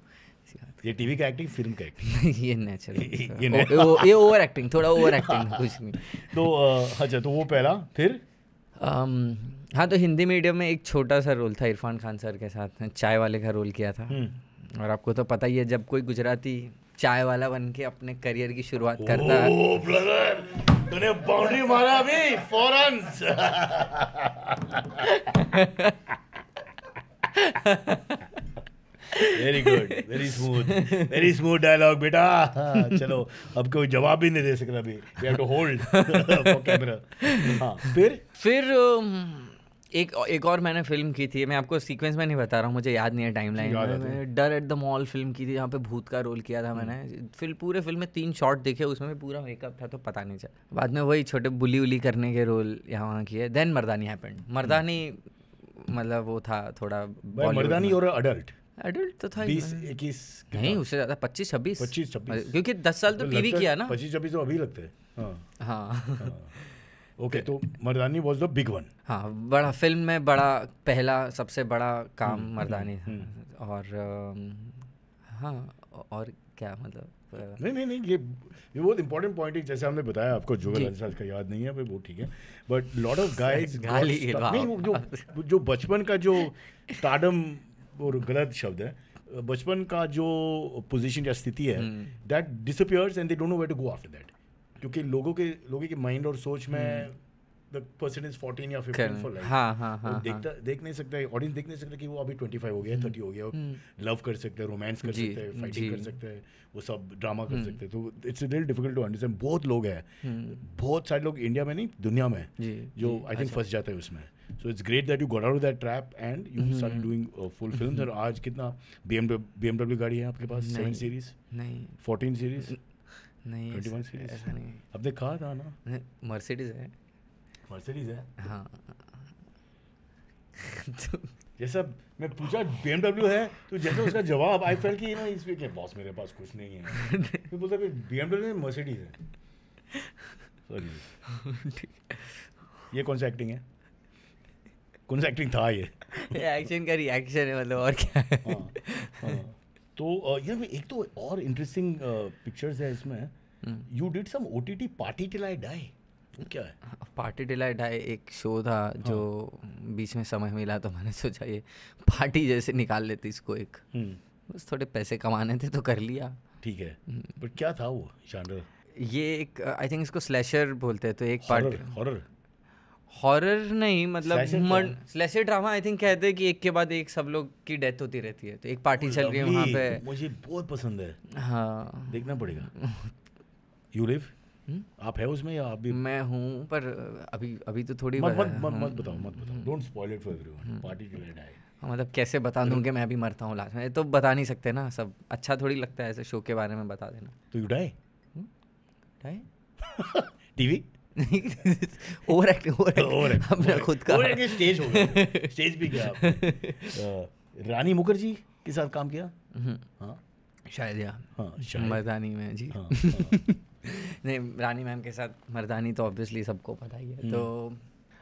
ये टीवी का एक्टिंग, फिल्म का एक्टिंग। ये नेचुरल, ये ओवर एक्टिंग, थोड़ा ओवर एक्टिंग, कुछ नहीं। तो अच्छा, तो वो पहला, फिर हाँ, तो हिंदी मीडियम में एक छोटा सा रोल था इरफान खान सर के साथ, चाय वाले का रोल किया था। और आपको तो पता ही है, जब कोई गुजराती चाय वाला बन के अपने करियर की शुरुआत करता है। ओह ब्रदर, तूने बाउंड्री मारा अभी फौरन। Very good, very smooth dialogue बेटा। चलो अब कोई जवाब भी नहीं दे सकता अभी, we have to hold for camera. हाँ, फिर एक और मैंने फिल्म की थी, मैं आपको सीक्वेंस में नहीं बता रहा हूँ, मुझे याद नहीं है टाइमलाइन में। डर एट द मॉल फिल्म की थी, जहाँ पे भूत का रोल किया था मैंने। फिर पूरे फिल्म में 3 शॉट देखे, उसमें पूरा मेकअप था तो पता नहीं चला। बाद में वही छोटे बुली उली करने के रोल यहाँ वहाँ किए। देन मर्दानी हैपेंड। मर्दानी मतलब वो था थोड़ा मर्दानी और एडल्ट तो था 20-21 नहीं, उससे ज़्यादा 25-26, क्योंकि 10 साल तो टीवी किया ना। 25-26 तो अभी लगते हैं। हाँ ओके, तो मर्दानी वाज द बिग वन। हाँ, बड़ा फिल्म में बड़ा पहला सबसे बड़ा काम मर्दानी था। और हाँ, और क्या मतलब नहीं ये बहुत इंपॉर्टेंट पॉइंट है। जैसे हमने बताया आपको, जुगल अंसाज का याद नहीं है भाई, वो ठीक है, बट लॉट ऑफ गाइज जो बचपन का जो स्टारडम, और गलत शब्द है, बचपन का जो पोजीशन या स्थिति है, that disappears and they don't know where to go after that. क्योंकि लोगों के माइंड और सोच में द पर्सन इज 14 या 15 फॉर लाइफ। हाँ, देख नहीं सकता है, ऑडियंस देख नहीं सकता कि वो अभी 25 हो गया, 30 हो गया, लव कर सकते हैं, रोमांस कर सकते हैं, फाइटिंग कर सकते हैं, वो सब ड्रामा कर सकते हैं। तो it's really difficult to understand. बहुत लोग हैं, बहुत सारे लोग इंडिया में नहीं, दुनिया में, जो आई थिंक फंस जाते हैं उसमें। So it's great that you got out of that trap and you start doing full films. और आज कितना BMW गाड़ी है आपके पास? 7 सीरीज नहीं, 14 सीरीज नहीं, 21 सीरीज ऐसा नहीं। अब देख कहा था ना, मर्सिडीज है। हाँ जैसा मैं पूछा BMW है, तो जैसे उसका जवाब आई फेल कि ना इसमें क्या बॉस, मेरे पास कुछ नहीं है। मैं बोलता कि BMW में मर्सिडीज है। सॉरी, ये कौन सा एक्टिंग है? कौन सा एक्टिंग था ये एक्शन का रिएक्शन है, मतलब और क्या है। हाँ। तो यार एक तो और इंटरेस्टिंग पिक्चर्स है इसमें। You did some OTT party till I die. क्या है पार्टी टिल आई डाई? एक शो था जो बीच में समय मिला तो मैंने सोचा ये पार्टी जैसे निकाल लेती इसको, एक बस थोड़े पैसे कमाने थे तो कर लिया। ठीक है, बट क्या था वो जॉनर? ये एक आई थिंक इसको स्लैशर बोलते हैं। तो एक पार्ट हॉरर नहीं, मतलब स्लैशर ड्रामा आई थिंक कहते हैं कि एक के बाद एक सब लोग की डेथ होती रहती है। तो एक पार्टी चल रही है वहाँ पे, मुझे बहुत पसंद है। हाँ, देखना पड़ेगा। यू लिव, आप है उसमें या आप भी? मैं हूँ, पर अभी तो थोड़ी मत बताओ, don't spoil it for everyone. Party till I die, मतलब कैसे बता दूँ कि मैं अभी मरता हूँ लास्ट में? तो बता नहीं सकते ना, सब अच्छा थोड़ी लगता है ऐसे शो के बारे में बता देना। तो you die TV over acting अपना खुद का स्टेज हो गया। स्टेज भी क्या? रानी मुखर्जी के साथ काम किया? हाँ शायद या हाँ मर्दानी में जी। हाँ, नहीं, रानी मैम के साथ मर्दानी तो ऑब्वियसली सबको पता ही है। तो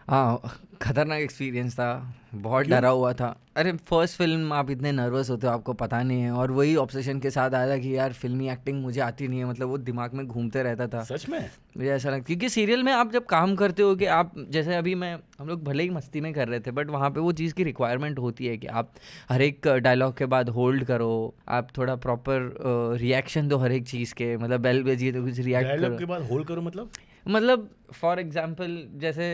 हाँ, खतरनाक एक्सपीरियंस था, बहुत डरा हुआ था। अरे फर्स्ट फिल्म, आप इतने नर्वस होते हो, आपको पता नहीं है। और वही ऑब्सेशन के साथ आया था कि यार फिल्मी एक्टिंग मुझे आती नहीं है, मतलब वो दिमाग में घूमते रहता था। सच में मुझे ऐसा लगता, क्योंकि सीरियल में आप जब काम करते हो कि आप जैसे अभी हम लोग भले ही मस्ती में कर रहे थे, बट वहाँ पे वो चीज़ की रिक्वायरमेंट होती है कि आप हर एक डायलॉग के बाद होल्ड करो, आप थोड़ा प्रॉपर रिएक्शन दो हर एक चीज़ के, मतलब बेल बजिए तो कुछ रिएक्ट करो। डायलॉग के बाद होल्ड करो मतलब फॉर एग्जाम्पल जैसे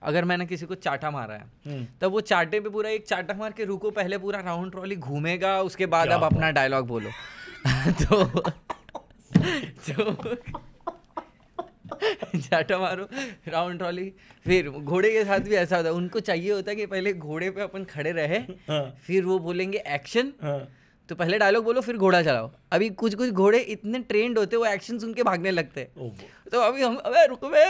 अगर मैंने किसी को चाटा मारा है तब वो चाटे पे पूरा एक चाटा मार के रुको, पहले पूरा राउंड ट्रॉली घूमेगा, उसके बाद आप अपना डायलॉग बोलो। तो चाटा मारो, राउंड ट्रॉली। फिर घोड़े के साथ भी ऐसा होता है, उनको चाहिए होता है कि पहले घोड़े पे अपन खड़े रहे, फिर वो बोलेंगे एक्शन, तो पहले डायलॉग बोलो फिर घोड़ा चलाओ। अभी कुछ घोड़े इतने ट्रेंड होते, वो एक्शन सुन के भागने लगते हैं। तो अभी हम अबे रुको बे,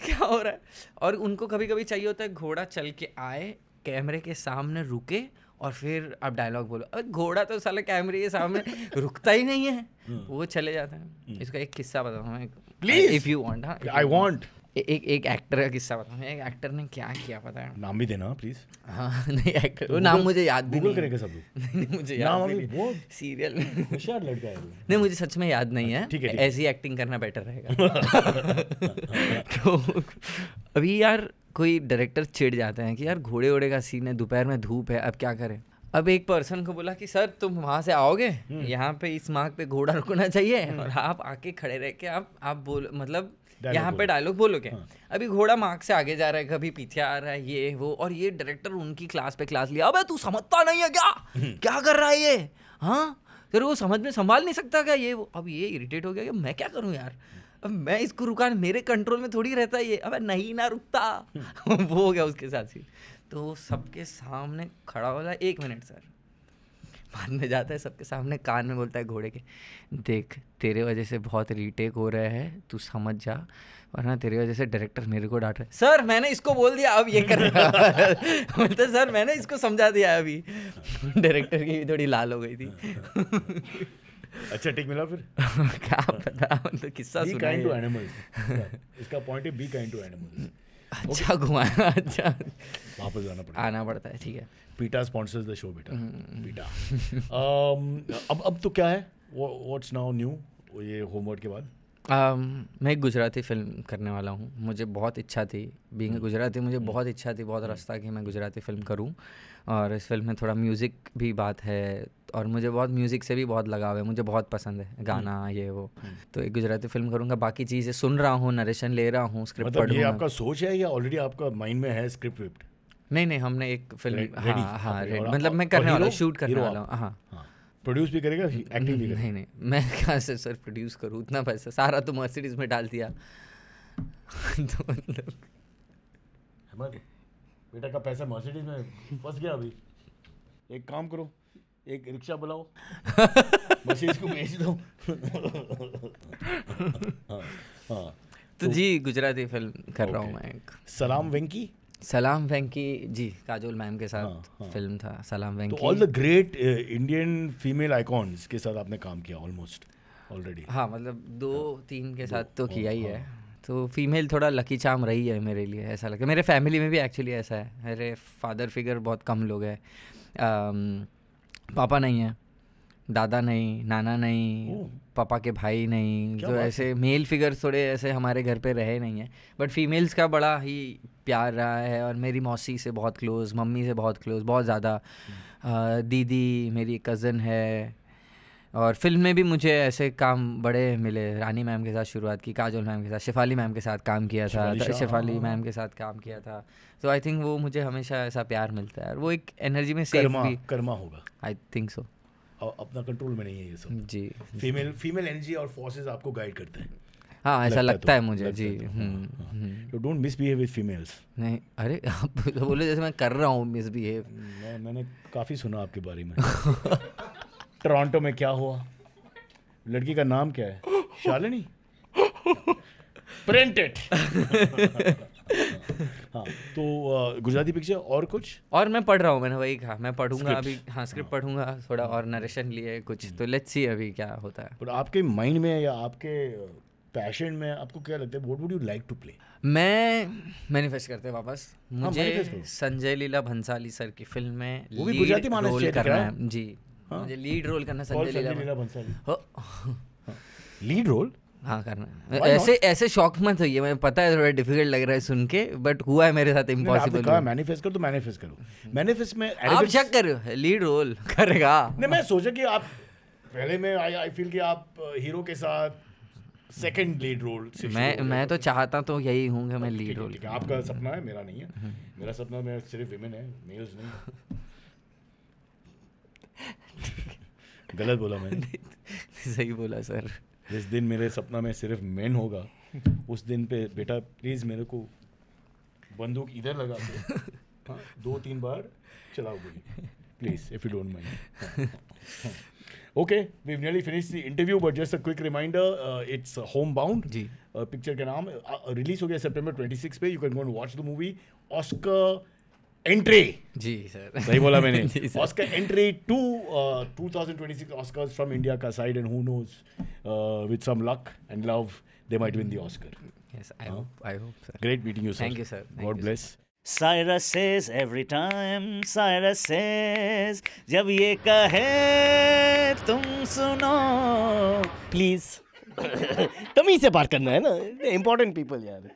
क्या हो रहा है। और उनको कभी कभी चाहिए होता है घोड़ा चल के आए, कैमरे के सामने रुके और फिर आप डायलॉग बोलो। अबे घोड़ा तो साला कैमरे के सामने रुकता ही नहीं है, वो चले जाता है। इसका एक किस्सा बताऊँ मैं, प्लीज, इफ यू वांट। हाँ, आई वांट। एक एक्टर का किस्सा बताऊँ। एक एक्टर ने क्या किया पता है? नाम भी देना प्लीज। हाँ नहीं, एक्टर वो नाम मुझे याद भी नहीं करेंगे सब लोग। नहीं मुझे याद भी नहीं, सीरियल में होशियार लड़का है। नहीं, मुझे सच में याद नहीं है। ठीक है। ऐसी एक्टिंग करना बेटर रहेगा। तो अभी यार कोई डायरेक्टर चिढ़ जाते हैं कि यार घोड़े वोड़े का सीन है, दोपहर में धूप है, अब क्या करें। अब एक पर्सन को बोला कि सर तुम वहाँ से आओगे, यहाँ पे इस मार्ग पे घोड़ा रुकना चाहिए और आप आके खड़े रह के आप बोलो, मतलब यहाँ पे डायलॉग बोलोगे। अभी घोड़ा मार्ग से आगे जा रहा है, कभी पीछे आ रहा है, ये वो, और ये डायरेक्टर उनकी क्लास पे क्लास लिया। अबे तू समझता नहीं है क्या, क्या कर रहा है ये? हाँ तेरे को समझ में संभाल नहीं सकता क्या ये वो? अब ये इरिटेट हो गया कि मैं क्या करूँ यार, अब मैं इसको रुका, मेरे कंट्रोल में थोड़ी रहता है ये। अबे नहीं ना रुकता। वो हो गया उसके साथ सीन। तो सबके सामने खड़ा हो रहा है, 1 मिनट सर, बाद में जाता है सबके सामने कान में बोलता है घोड़े के, देख तेरे वजह से बहुत रीटेक हो रहा है, तू समझ जा, वरना तेरी वजह से डायरेक्टर मेरे को डांट रहा है। सर मैंने इसको बोल दिया, अब ये कर रहा है। बोलते सर मैंने इसको समझा दिया। अभी डायरेक्टर की भी थोड़ी लाल हो गई थी। अच्छा ठीक मिला फिर? क्या पता, मतलब किस्सा सुना है। इसका पॉइंट है बी काइंड टू एनिमल्स। अच्छा घुमाया, अच्छा वापस आना पड़ता है। ठीक है। पीटा स्पॉन्सर्स द शो बेटा, पीटा। अब तो क्या है, व्हाट्स नाउ न्यू ये होमवर्क के बाद? मैं एक गुजराती फिल्म करने वाला हूँ। मुझे बहुत इच्छा थी, बीइंग गुजराती मुझे बहुत इच्छा थी, बहुत रास्ता कि मैं गुजराती फिल्म करूँ। और इस फिल्म में थोड़ा म्यूज़िक भी बात है, और मुझे बहुत म्यूज़िक से भी बहुत लगाव है, मुझे बहुत पसंद है गाना ये वो। तो एक गुजराती फिल्म करूँगा, बाकी चीज़ें सुन रहा हूँ, नरेशन ले रहा हूँ, स्क्रिप्ट मतलब ये आपका सोच है या ऑलरेडी आपका माइंड में है स्क्रिप्ट विप्ट? नहीं, हमने एक फिल्म, हाँ मतलब मैं करने वाला हूँ, शूट करने वाला हूँ। हाँ, प्रोड्यूस भी करेगा, एक्टिंग भी करेगा? नहीं, मैं कहाँ से सर प्रोड्यूस करूँ, उतना पैसा सारा तो मर्सिडीज में डाल दिया। तो मतलब बेटा का पैसा मर्सिडीज में फंस गया। अभी एक काम करो, एक रिक्शा बुलाओ, मर्सिडीज को बेच दो। हाँ, तो जी गुजराती फिल्म कर रहा हूँ मैं एक। सलाम वेंकी जी, काजोल मैम के साथ फिल्म था सलाम वेंकी। तो all the great Indian female icons के साथ आपने काम किया ऑलमोस्ट ऑलरेडी? हाँ, मतलब 2-3 के साथ तो किया ही है। तो फीमेल थोड़ा लकी चार्म रही है मेरे लिए, ऐसा लगता है। मेरे फैमिली में भी एक्चुअली ऐसा है, मेरे फादर फिगर बहुत कम लोग हैं। पापा नहीं है, दादा नहीं, नाना नहीं, पापा के भाई नहीं, जो ऐसे मेल फिगर थोड़े ऐसे हमारे घर पे रहे नहीं है। बट फीमेल्स का बड़ा ही प्यार रहा है, और मेरी मौसी से बहुत क्लोज, मम्मी से बहुत क्लोज, बहुत ज़्यादा। दीदी मेरी कज़न है। और फिल्म में भी मुझे ऐसे काम बड़े मिले। रानी मैम के साथ शुरुआत की, काजोल मैम के साथ, शिफाली मैम के साथ काम किया था, शिफाली मैम के साथ काम किया था। तो आई थिंक वो मुझे हमेशा ऐसा प्यार मिलता है, और वो एक एनर्जी में सेफ भी कर्मा होगा, आई थिंक सो। अपना कंट्रोल में नहीं है ये सब जी। फीमेल एनर्जी और फोर्सेस आपको गाइड करते हैं। हाँ, ऐसा लगता है मुझे जी। तो डोंट मिसबिहेव विद फीमेल्स। नहीं, अरे आप बोले जैसे मैं कर रहा हूँ मिसबिहेव। मैंने काफ़ी सुना आपके बारे में। टोरंटो में क्या हुआ? लड़की का नाम क्या है? शालिनी। Print it. हाँ, तो गुजराती पिक्चर और कुछ? और मैं पढ़ रहा हूँ, मैंने वही कहा, मैं पढ़ूंगा अभी। हाँ, स्क्रिप्ट पढ़ूंगा थोड़ा और नरेशन लिए कुछ, तो लेट्स सी अभी क्या होता है। पर आपके माइंड में या आपके पैशन में आपको क्या लगता है, what would you like to play? मैं मैनिफेस्ट करते हैं वापस, manifest मुझे करो। संजय लीला भंसाली सर की फिल्म में वो भी गुजराती मानस रोल चाहिए करना क्या? है जी। मुझे लीड रोल करना और संजय लीला भंसाली हो। Lead role? हाँ करना है। ऐसे शौक मत होइए, मैं पता है थोड़ा डिफिकल्ट लग रहा है सुन के, बट हुआ है मेरे साथ इम्पॉसिबल। कहा मैनिफेस्ट करो तो मैनिफेस्ट करो। मैनिफेस्ट में आप शक करो लीड रोल करेगा। नहीं, मैं सोचा कि आप पहले में आई फील कि आप हीरो के साथ सेकंड लीड रोल से मैं तो चाहता तो यही हूँ कि मैं लीड रोल। आपका सपना है, मेरा नहीं है। मेरा सपना में सिर्फ विमेन है, मेल्स नहीं। गलत बोला मैंने? सही बोला सर। जिस दिन मेरे सपना में सिर्फ मेन होगा, उस दिन पे बेटा प्लीज मेरे को बंदूक इधर लगा के 2-3 बार चलाओ गोली, please, if you don't mind. Okay, we've nearly finished the interview, but just a quick reminder, it's Homebound. जी। पिक्चर का नाम रिलीज हो गया September 26 पे. You can go and watch the movie. Oscar entry. जी सर, सही बोला मैंने? जी sir. Oscar entry to 2026 Oscars from India का side, and who knows, with some luck and love, they might win the Oscar. Yes, I hope sir. Great meeting you, sir. Thank you, sir. Thank God you, bless. Cyrus says every time, Cyrus says, जब ये कहे तुम सुनो, please तमीज से बात करना है ना, इम्पोर्टेंट पीपल यार।